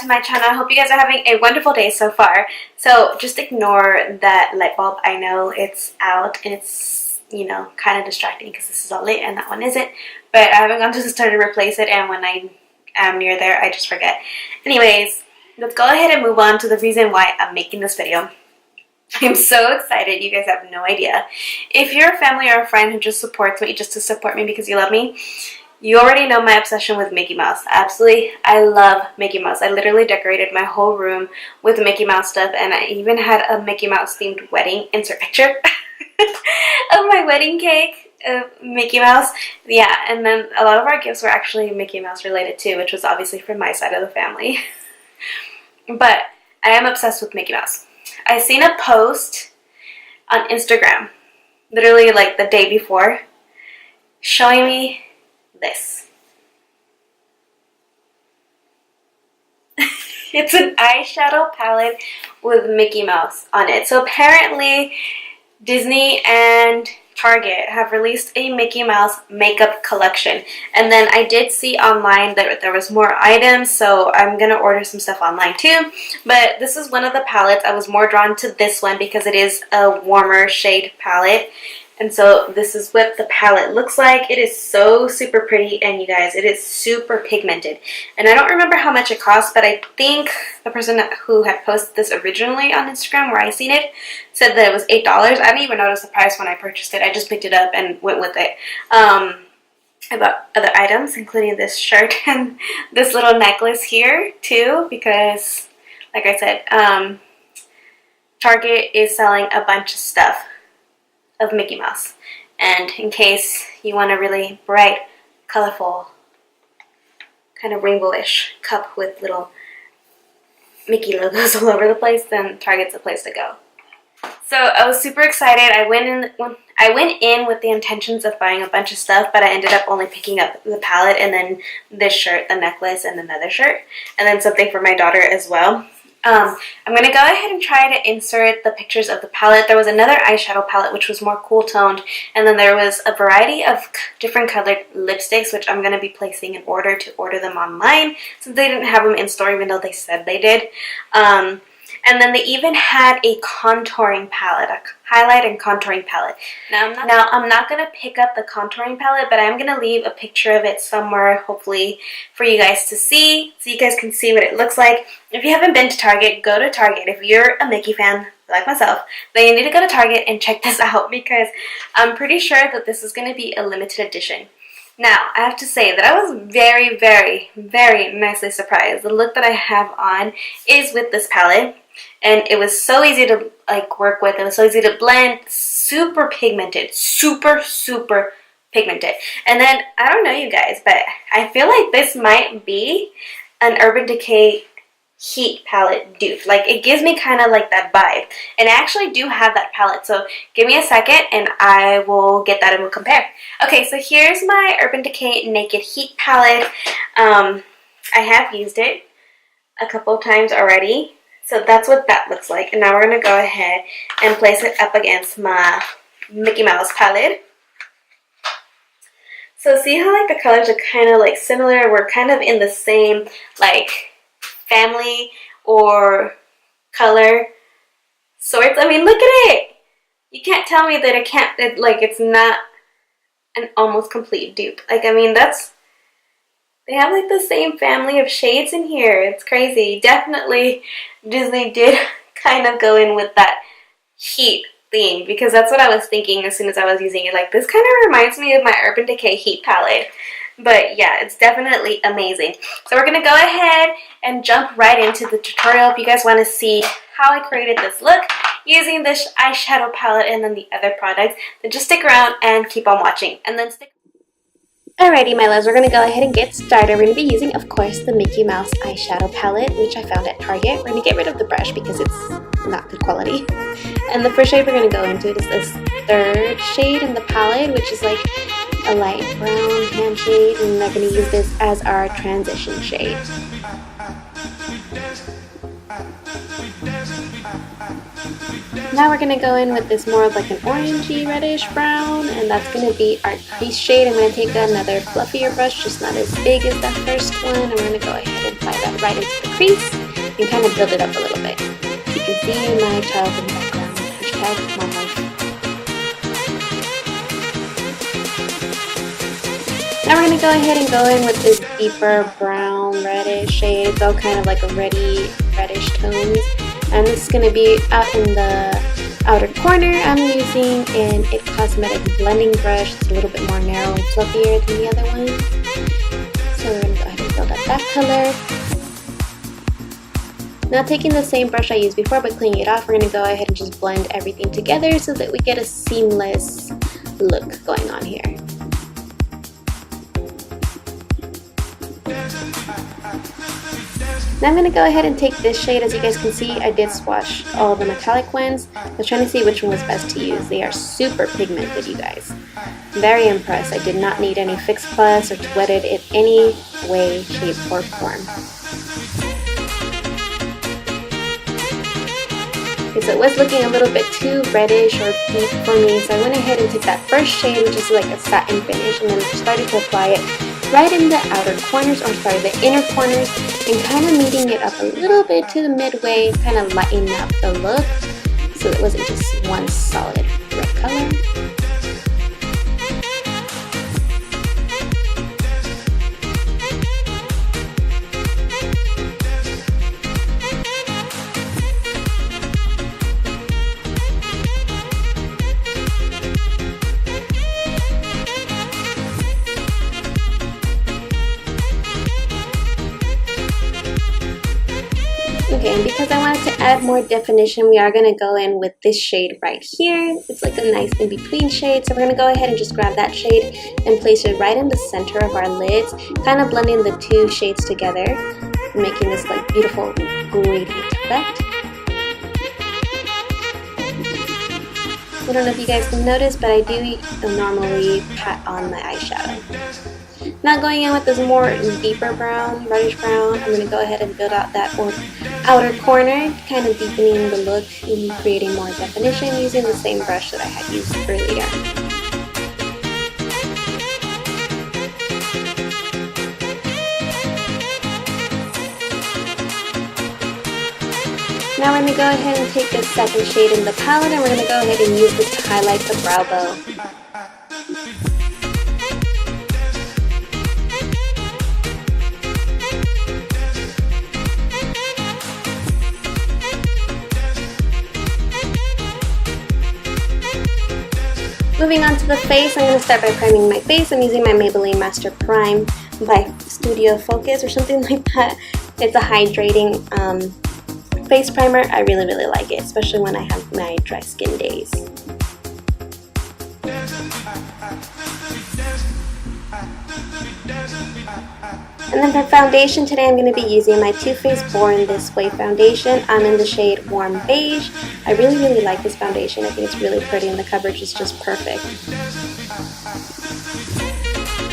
to my channel. I hope you guys are having a wonderful day so far. So just ignore that light bulb. I know it's out and it's, you know, kind of distracting because this is all lit and that one isn't. But I haven't gone to the store to replace it, and when I am near there, I just forget. Anyways, let's go ahead and move on to the reason why I'm making this video. I'm so excited. You guys have no idea. If you're a family or a friend who just supports me just to support me because you love me, you already know my obsession with Mickey Mouse. Absolutely, I love Mickey Mouse. I literally decorated my whole room with Mickey Mouse stuff, and I even had a Mickey Mouse themed wedding insert picture of my wedding cake of Mickey Mouse. Yeah, and then a lot of our gifts were actually Mickey Mouse related too, which was obviously from my side of the family. But I am obsessed with Mickey Mouse. I seen a post on Instagram, literally like the day before, showing me this. It's an eyeshadow palette with Mickey Mouse on it. So apparently Disney and Target have released a Mickey Mouse makeup collection, and then I did see online that there was more items, so I'm gonna order some stuff online too. But this is one of the palettes. I was more drawn to this one because it is a warmer shade palette, and so this is what the palette looks like. It is so super pretty, and you guys, it is super pigmented. And I don't remember how much it cost, but I think the person who had posted this originally on Instagram, where I seen it, said that it was $8. I didn't even notice the price when I purchased it. I just picked it up and went with it. I bought other items, including this shirt and this little necklace here too, because, like I said, Target is selling a bunch of stuff of Mickey Mouse, and in case you want a really bright, colorful, kind of rainbowish cup with little Mickey logos all over the place, then Target's a place to go. So I was super excited. I went in with the intentions of buying a bunch of stuff, but I ended up only picking up the palette and then this shirt, the necklace, and another shirt, and then something for my daughter as well. I'm going to go ahead and try to insert the pictures of the palette. There was another eyeshadow palette which was more cool toned, and then there was a variety of different colored lipsticks which I'm going to be placing in order to order them online since they didn't have them in store even though they said they did. And then they even had a contouring palette, a highlight and contouring palette. Now I'm not going to pick up the contouring palette, but I'm going to leave a picture of it somewhere, hopefully, for you guys to see, so you guys can see what it looks like. If you haven't been to Target, go to Target. If you're a Mickey fan, like myself, then you need to go to Target and check this out because I'm pretty sure that this is going to be a limited edition. Now, I have to say that I was very, very, very nicely surprised. The look that I have on is with this palette, and it was so easy to like work with. It was so easy to blend, super pigmented, super, super pigmented. And then, I don't know you guys, but I feel like this might be an Urban Decay Heat palette dupe. Like, it gives me kind of like that vibe, and I actually do have that palette, so give me a second and I will get that and we'll compare. Okay, so here's my Urban Decay Naked Heat palette. I have used it a couple of times already, so that's what that looks like. And now we're going to go ahead and place it up against my Mickey Mouse palette. So see how like the colors are kind of like similar? We're kind of in the same like family or color sorts. I mean, look at it. You can't tell me that it's not an almost complete dupe. Like, I mean, they have like the same family of shades in here. It's crazy. Definitely Disney did kind of go in with that heat theme, because that's what I was thinking as soon as I was using it. Like, this kind of reminds me of my Urban Decay Heat palette. But yeah, it's definitely amazing. So we're going to go ahead and jump right into the tutorial. If you guys want to see how I created this look using this eyeshadow palette and then the other products, then just stick around and keep on watching. And then Alrighty, my loves, we're going to go ahead and get started. We're going to be using, of course, the Mickey Mouse eyeshadow palette, which I found at Target. We're going to get rid of the brush because it's not good quality. And the first shade we're going to go into is this third shade in the palette, which is like a light brown hand shade, and we're going to use this as our transition shade. Now we're going to go in with this more of like an orangey reddish brown, and that's going to be our crease shade. I'm going to take another fluffier brush, just not as big as that first one. I'm going to go ahead and apply that right into the crease and kind of build it up a little bit. You can see my child in the background. Hashtag mom life. Now we're going to go ahead and go in with this deeper brown reddish shade. It's all kind of like a reddish tones. And this is going to be out in the outer corner. I'm using an IT Cosmetics blending brush. It's a little bit more narrow and fluffier than the other one. So we're going to go ahead and build up that color. Now taking the same brush I used before but cleaning it off, we're going to go ahead and just blend everything together so that we get a seamless look going on here. Now I'm going to go ahead and take this shade. As you guys can see, I did swatch all the metallic ones. I was trying to see which one was best to use. They are super pigmented, you guys. Very impressed. I did not need any Fix Plus or to wet it in any way, shape, or form. Okay, so it was looking a little bit too reddish or deep for me, so I went ahead and took that first shade, which is like a satin finish, and then started to apply it right in the outer corners, or sorry, the inner corners, and kind of meeting it up a little bit to the midway, kind of lightening up the look so it wasn't just one solid red color. Okay, and because I wanted to add more definition, we are going to go in with this shade right here. It's like a nice in-between shade, so we're going to go ahead and just grab that shade and place it right in the center of our lids, kind of blending the two shades together, making this like beautiful gradient effect. I don't know if you guys can notice, but I do normally pat on my eyeshadow. Now going in with this more deeper brown, reddish brown, I'm going to go ahead and build out that outer corner, kind of deepening the look and creating more definition using the same brush that I had used earlier. Now we're going to go ahead and take the second shade in the palette, and we're going to go ahead and use this to highlight the brow bone. Moving on to the face, I'm going to start by priming my face. I'm using my Maybelline Master Prime by Studio Focus or something like that. It's a hydrating face primer. I really like it, especially when I have my dry skin days. And then for foundation, today I'm going to be using my Too Faced Born This Way foundation. I'm in the shade Warm Beige. I really like this foundation. I think it's really pretty and the coverage is just perfect.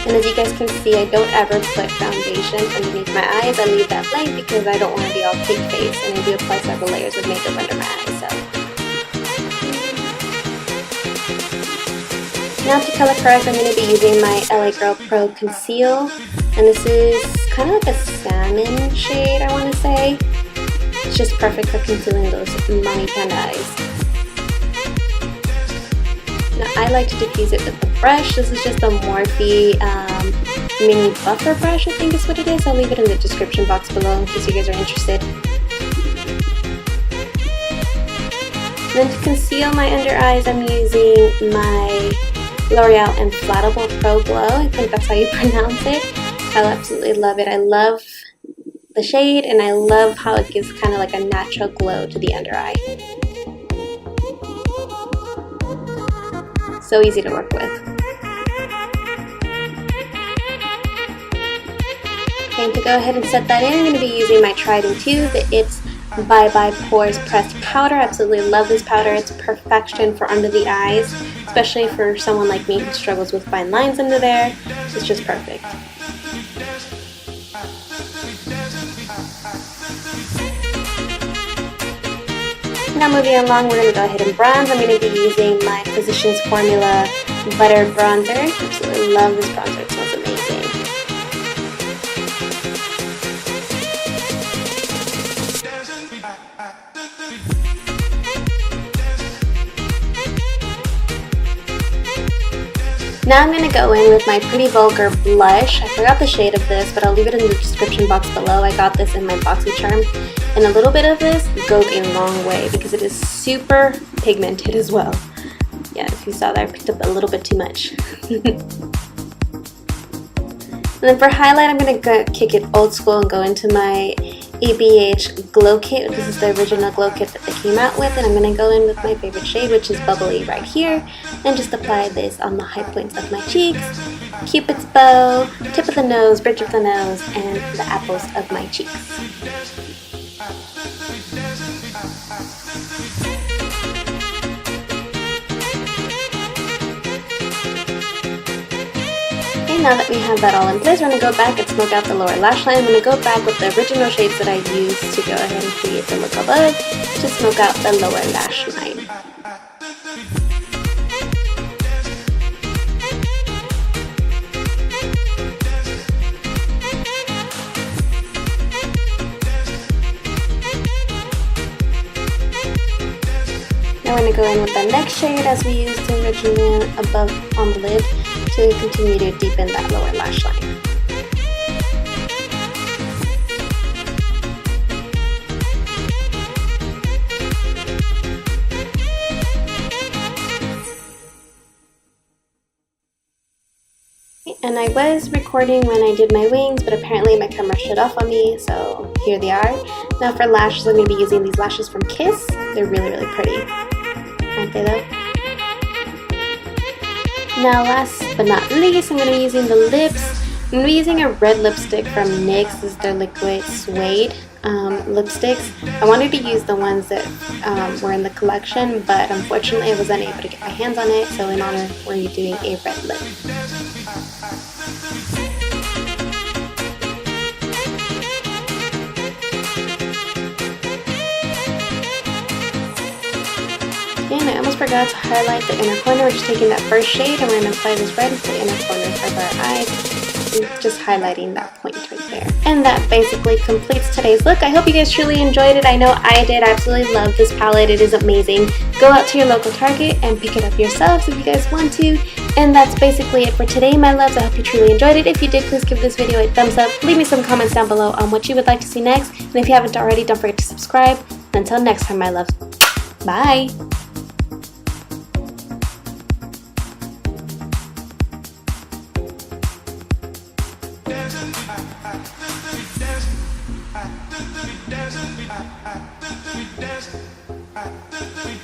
And as you guys can see, I don't ever put foundation underneath my eyes. I leave that blank because I don't want to be all pig face, and I do apply several layers of makeup under my eyes. So now to color correct, I'm going to be using my LA Girl Pro Conceal. And this is kind of like a salmon shade, I want to say. It's just perfect for concealing those mommy panda eyes. Now I like to diffuse it with the brush. This is just a Morphe mini buffer brush, I think is what it is. I'll leave it in the description box below in case you guys are interested. Then to conceal my under eyes, I'm using my L'Oreal Inflatable Pro Glow. I think that's how you pronounce it. I absolutely love it. I love the shade, and I love how it gives kind of like a natural glow to the under eye. So easy to work with. Okay, to go ahead and set that in, I'm going to be using my tried and true, the It's Bye Bye Pores Pressed Powder. Absolutely love this powder. It's perfection for under the eyes, especially for someone like me who struggles with fine lines under there. It's just perfect. Now now moving along, we're going to go ahead and bronze. I'm going to be using my Physicians Formula Butter Bronzer. Absolutely love this bronzer. It smells amazing. Now I'm going to go in with my Pretty Vulgar blush. I forgot the shade of this, but I'll leave it in the description box below. I got this in my Boxy charm. And a little bit of this goes a long way because it is super pigmented as well. Yeah, if you saw that, I picked up a little bit too much. And then for highlight, I'm going to kick it old school and go into my ABH Glow Kit. This is the original Glow Kit that they came out with, and I'm going to go in with my favorite shade, which is Bubbly right here, and just apply this on the high points of my cheeks, Cupid's bow, tip of the nose, bridge of the nose, and the apples of my cheeks. Now that we have that all in place, we're going to go back and smoke out the lower lash line. I'm going to go back with the original shades that I used to go ahead and create the look above to smoke out the lower lash line. Now we're going to go in with the next shade as we used the original above on the lid to continue to deepen that lower lash line. And I was recording when I did my wings, but apparently my camera shut off on me, so here they are. Now for lashes, I'm going to be using these lashes from Kiss. They're really, really pretty. Aren't they though? Now last but not least, I'm going to be using the lips. I'm going to be using a red lipstick from NYX. This is their liquid suede lipsticks. I wanted to use the ones that were in the collection, but unfortunately I wasn't able to get my hands on it, so in honor we're doing a red lip. And I almost forgot to highlight the inner corner. We're just taking that first shade and we're going to apply this red to the inner corners of our eyes. Just highlighting that point right there. And that basically completes today's look. I hope you guys truly enjoyed it. I know I did. I absolutely love this palette. It is amazing. Go out to your local Target and pick it up yourselves if you guys want to. And that's basically it for today, my loves. I hope you truly enjoyed it. If you did, please give this video a thumbs up. Leave me some comments down below on what you would like to see next. And if you haven't already, don't forget to subscribe. Until next time, my loves. Bye.